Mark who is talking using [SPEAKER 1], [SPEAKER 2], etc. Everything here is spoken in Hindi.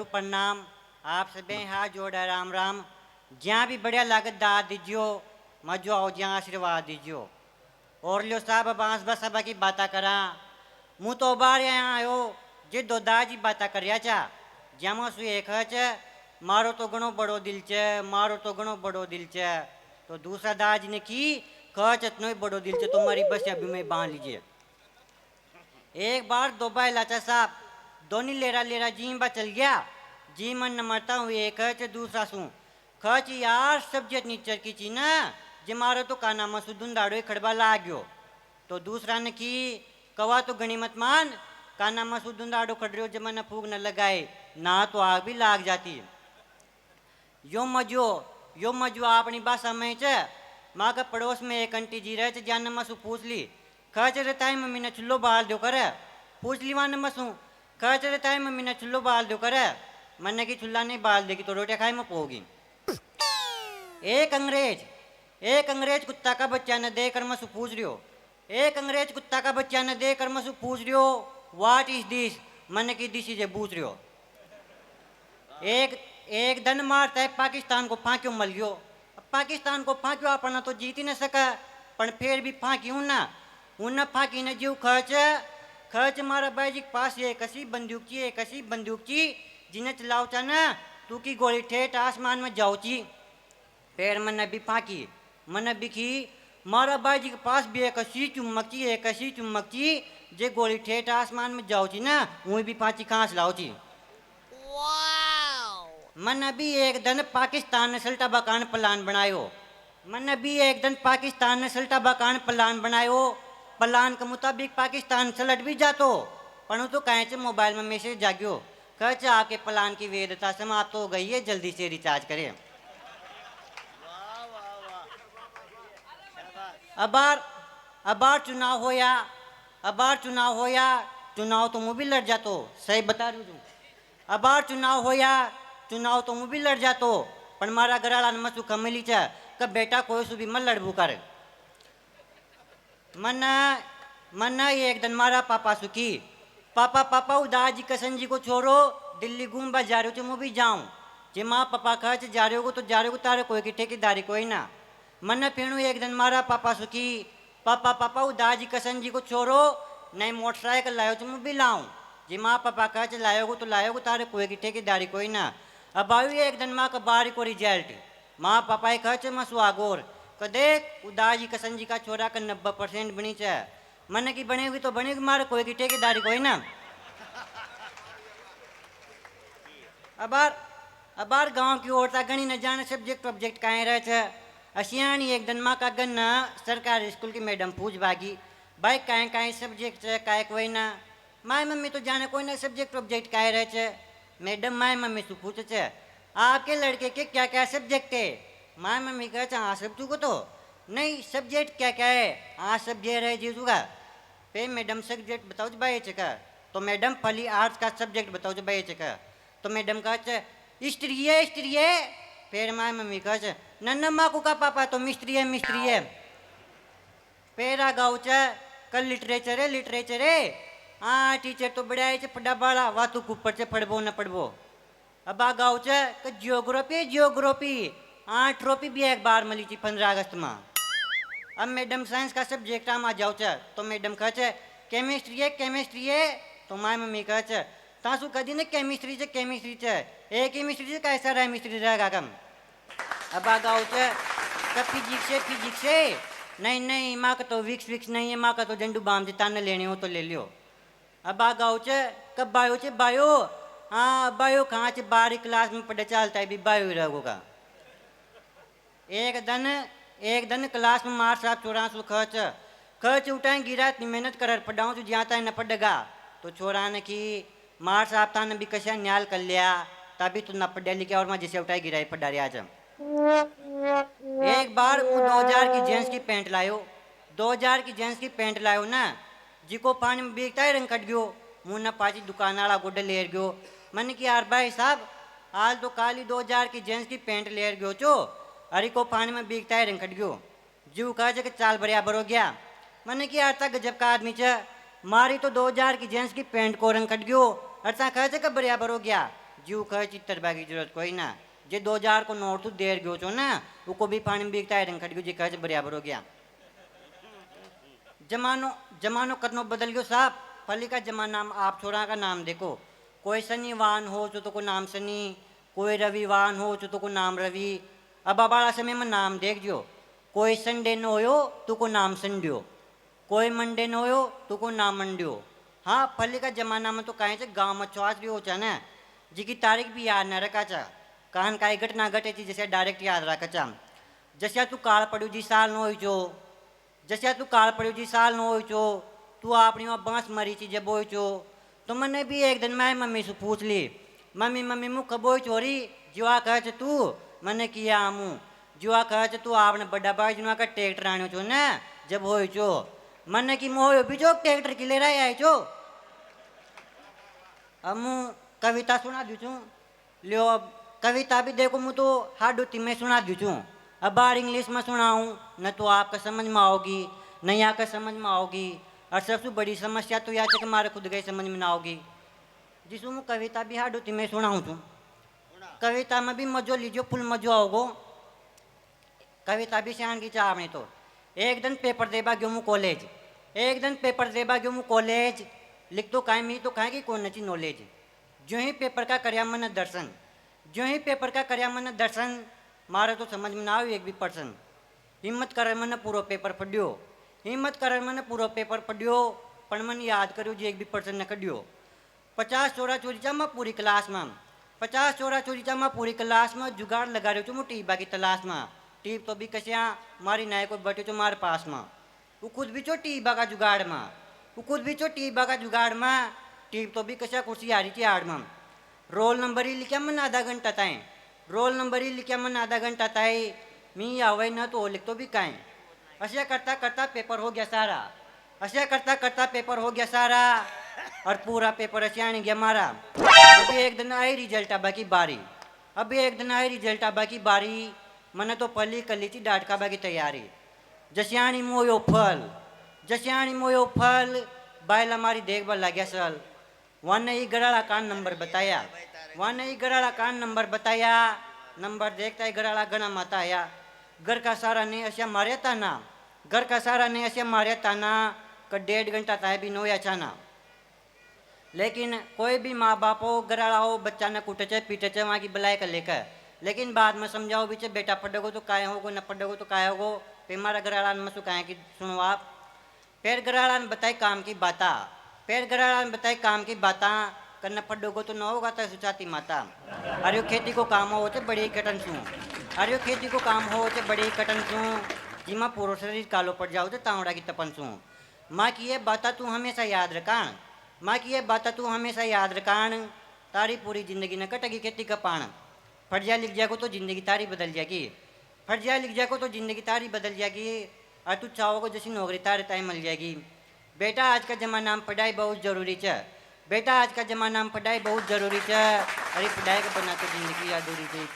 [SPEAKER 1] करूँ प्रणाम। आप सभी हाथ जोड़ा राम राम। जहाँ भी बढ़िया लागत दाद दीजियो, मजो आओ जहाँ आशीर्वाद दीजियो। और लियो साहब बांस बस सब की बाता करा। मुँह तो बार यहाँ आयो जे दो दाजी बाता करिया चा। ज्यामो सु एक च मारो तो घणो बड़ो दिल च, मारो तो घणो बड़ो दिल च। तो दूसरा दाज ने की खच इतनो ही बड़ो दिल च, तुम्हारी बस अभी में बांध लीजिए। एक बार दो बाय लाचा साहब दोनी लेरा लेरा जी बा चल गया। जी मन न मरता हूँ एक च दूसरा सू खच यार सब्जेक्ट नीचर की ची ना जे मारो तो काना मसु दुंदाड़ो खड़बा ला गयो। तो दूसरा ने की कवा तो गणी मत मान, काना मसु दुंदाड़ो खड़ रहो जमा न फूक न लगाए ना तो आग भी लाग जाती। यो मजो अपनी भाषा में च। माँ का पड़ोस में एक आंटी जी रहे च, जान मसु पूछ ली खच रहता है मम्मी ने चुल्लो बाल दो कर। पूछ ली वन मसू खच रहता है मम्मी ने चुल्लो बाल दो कर। मन की चुल्ला नहीं बाल देगी तो रोटियां खाई में पोगी। एक अंग्रेज कुत्ता का बच्चा न देकर मसु पूछ रियो। एक अंग्रेज कुत्ता का बच्चा न देकर मसु पूछ रियो व्हाट इज दिस। मन की दिस इज पूछ रियो। एक धन मारता है पाकिस्तान को फांक्यो मल गयो। पाकिस्तान को फांक्यो अपना तो जीत ही न सका, पण फिर भी फांकी हूं ना उन फांकी न जीव खर्च खर्च मारा भाई जी के पास एक ऐसी बंदूक ची जिन्हें चलाओ चा ना तू की गोली ठेठ आसमान में जाओ ची। फिर मन भी फांकी मन बिखी मारा भाई जी के पास भी एक ऐसी चुम्मक ची जे गोली ठेठ आसमान में जाओ ची ना वही भी फांची खांस लाओ ची। मन भी एक दिन पाकिस्तान ने सल्टा बकान प्लान बनायो। मन भी एक दिन पाकिस्तान ने सल्टा बकान प्लान बनायो। प्लान के मुताबिक पाकिस्तान सलट भी जातो, पण तो कहे चे मोबाइल में मैसेज जाग्यो कहे आपके प्लान की वैधता समाप्त हो गई है, जल्दी से रिचार्ज करें। अबार चुनाव होया चुनाव तो मुँह भी लड़ जातो, सही बता रही हूँ। अबार चुनाव तो मुँह भी लड़ जातो, पण मारा घराला न मसु कमेली च क बेटा कोई सु भी मत लड़बू कर। मन एक दिन मारा पापा सुखी पापा उदास जी कसन जी को छोड़ो दिल्ली घूमबा जा रहे हो मुँह भी जाऊँ। जे माँ पापा खर्च जा रहे हो तो जा रहे हो तारे कोई की ठेकेदारी कोई ना। मन फेणु एक दिन मारा पापा सुखी पापा उदास जी कसन जी को छोड़ो नई मोटरसाइकिल लायो तो मुँह भी लाऊं। जी माँ पापा खर्च लायोगो तो लायोगो तारे कोई की ठेकेदारी कोई ना। अब आयु एक दिन माँ का बारी को रिजल्ट माँ पापा खर्च मसु आगोर क देख उदास जी कसन जी का छोरा का 90% बनी च। मन की बनेगी तो बनेगी मारे कोई की ठेकेदारी कोई ना। अबार गांव की औरता गणी न जाने सब्जेक्ट ऑब्जेक्ट कहे रहे थे। असियानी एक दिन माँ का गन्ना सरकारी स्कूल की मैडम पूछ भागी भाई काहे सब्जेक्ट है काहे कोई ना। माय मम्मी तो जाने कोई ना सब्जेक्ट ऑब्जेक्ट कहे रहे थे। मैडम माय मम्मी से पूछे आपके लड़के के क्या क्या सब्जेक्ट है। माय मम्मी कहे हाँ सब तू को तो नहीं सब्जेक्ट क्या क्या है हाँ सब्जेक्ट है जीजू का। पे मैडम सब्जेक्ट बताओ जो भाई चका तो मैडम फली आर्ट्स का सब्जेक्ट बताओ जो भाई चका। तो मैडम कहा स्त्री है। फिर माय मम्मी कहा नन्ना माँ को का पापा तो मिस्त्री है। पेरा गाँव कल लिटरेचर है हाँ टीचर तो बड़ा है पढ़ा बाड़ा वा तू ऊपर से पढ़बो न पढ़बो। अब आ गाँव जियोग्राफी हाँ ट्रॉफी भी एक बार मिली थी 15 अगस्त में। अब मैडम साइंस का सब्जेक्ट आ जाओ तो मैडम कहे केमिस्ट्री है। तो माय मम्मी कहे तासु कदी ने केमिस्ट्री चे एक केमिस्ट्री से कैसा रहा मिस्ट्री रहेगा कम। अब आ गाँव फिजिक्स है नहीं माँ का तो विक्स नहीं है माँ का तो झंडू बाम जिता न लेने हो तो ले लियो। अब आ गाँव कब बायो हाँ बायो कहाँ से 12 क्लास में पढ़े चलता है भी बायो ही रहोगा। एक दिन क्लास में मार साहब 84 खर्च उठाए गिरा इतनी मेहनत कर पढ़ाऊँ तो जाता है न पढ़ेगा। तो छोरा ने की मार साहब था ने भी कशा न्याल कर लिया तभी तो न पढ़े लिखे और मैं जिसे उठाए गिराई पढ़ा रहा आज। एक बार वो 2000 की जींस की पैंट लायो 2000 की जींस की पैंट लायो ना जिको पानी में बेचता है रंग कट गयो मुँह न पाची दुकान वाला गोडे लेर गयो। मन की यार भाई साहब आज तो काली 2000 की जींस की पैंट लेर गयो चो अरे को पानी में बेचता है रंग कट गयो। जीव कहा कि चाल बराबर हो गया। मन की यार तक गजब का आदमी च मारी तो 2000 की जींस की पैंट को रंग कट गयो अरसा कहे कि बराबर हो गया जीव कहे चित्तर बागी जरूरत कोई ना। जे 2000 को नोट तू देर गयो छो ना, उको भी पानी में बिकता है, खट गयो जी कहे बराबर हो गया। जमानो जमानो कतनो बदल गयो साहब। पहले का जमाना में आप छोरा का नाम देखो, कोई शनिवान हो तो को नाम शनि, कोई रविवान हो तो को नाम रवि। अब बाड़ा समय में नाम देख जो, कोई संडे न होयो तो को नाम संड्यो, कोई मंडे न होयो तो को नाम मंड्यो। हाँ पहले का जमाना में तो कहें से गाँव में चौथ भी हो चा ना, जी की तारीख भी याद न रखा चा, कहन काई घटना घटे थी जैसे डायरेक्ट याद रखा चा। जैसे तू काल पड़ो जी साल न हो जो, जैसे तू काल पड़ो जी साल न हो जो, तू अपनी वहाँ बांस मरी थी जब हो जो। तो मैंने भी एक दिन मैं मम्मी से पूछ ली, मम्मी मम्मी मुँह कबो चोरी जुआ कह तू, मैंने किया आमू जुआ कह तू आपने बड़ा भाई जुआ का ट्रैक्टर आने चो ना जब हो चो। मैंने की मोह भी जो ट्रैक्टर की ले रहा है चो। अब मुँह कविता सुना दू छू, लियो अब कविता भी देखो मुँह तो हाडू मैं सुना दू छू। अब बार इंग्लिश में सुनाऊँ न तो आपका समझ में आओगी न यहाँ का समझ में आओगी, और सबसे बड़ी समस्या तो यह है कि हमारे खुद गई समझ में ना आओगी। जिसमें मैं कविता भी हाडू मैं सुनाऊँ छू, कविता में भी मजो लीजियो फुल मजो आओगो। कविता भी सियान की चाह नहीं तो। एक दिन पेपर देबा गयो मु कॉलेज, एक दिन पेपर देबा गयो मु कॉलेज, लिख तो काहे मी तो काहे की कौन नची नॉलेज। जो ही पेपर का कर्या मन दर्शन, जो ही पेपर का कर्या मन दर्शन, मारे तो समझ में ना आयो एक भी पर्सन। हिम्मत कर मन पूरा पेपर पढ़ियो, हिम्मत कर मन पूरा पेपर पढ़ियो, पण मन याद करो जी एक भी पर्सन न कढ़ियो। 50 चोरा चोरी चा मैं पूरी क्लास में, 50 चोरा चोरी चा मैं पूरी क्लास में जुगाड़ लगा रही हूँ टीबा की तलाश में। टीप तो भी कसिया मारी नाय को बैठे चो मारे पास में, वो खुद भी चो टीबा का जुगाड़ में, वो खुद भी चो टीबा का जुगाड़ में। टीप तो भी कसिया कुर्सी आ रही थी आड़ में। रोल नंबर ही लिखा मन आधा घंटा ताए, रोल नंबर ही लिखा मन आधा घंटा ताए, मी आवे न तो लिख तो भी काएं। ऐसा करता करता पेपर हो गया सारा, ऐसा करता करता पेपर हो गया सारा, और पूरा पेपर ऐसे आने गया मारा। अभी एक दिन आई रिजल्ट आबा की बारी, अभी एक दिन आई रिजल्ट आबा की बारी। मैंने तो पली कली थी डांट खाबा की तैयारी। जसियाणी मोयो फल, जसियाणी मोयो फल, बाइल हमारी देखभाल लग गया सल। वहाँ ने ही गराड़ा कान नंबर बताया, वहाँ ने ही गराड़ा कान नंबर बताया। नंबर देखता है गराड़ा गणा माता आया। घर का सारा ने ऐसा मारे था ना, घर का सारा ने ऐसे मारे था ना, कि 1.5 घंटा था भी नो अच्छा ना। लेकिन कोई भी माँ बाप हो गराड़ा हो बच्चा न कूटे चे पीटे चे वहाँ की बुलाए कर लेकर, लेकिन बाद में समझाओ बीचे बेटा पढ़ोगो तो काय होगो न पढ़ोगो तो काय होगो। फिर हमारा गराड़ा में सुखाए कि सुनो आप, फिर गराड़ा ने बताई काम की बाता, फिर गराड़ा ने बताई काम की बाता, करना पढ़ोगो तो न होगा तो सुचाती माता। अरे खेती को काम हो तो बड़ी कटन सू, अरे खेती को काम हो तो बड़ी कटन सू, जिमा पूरा शरीर कालो पड़ जाओ तो तावड़ा की तपन सू। माँ की ये बात तू हमेशा याद रखान, माँ की ये बात तू हमेशा याद रखान, तारी पूरी जिंदगी न कटेगी खेती का पान। फट जा लिख जाएगो तो जिंदगी तारी बदल जाएगी, फट जा लिख जाएगो तो जिंदगी तारी बदल जाएगी, और तू चाहोगो जैसी नौकरी तारे ताई मिल जाएगी। बेटा आज का जमाना में पढ़ाई बहुत जरूरी है, बेटा आज का जमाना में पढ़ाई बहुत जरूरी है। अरे पढ़ाई के बना तो जिंदगी अधूरी थी।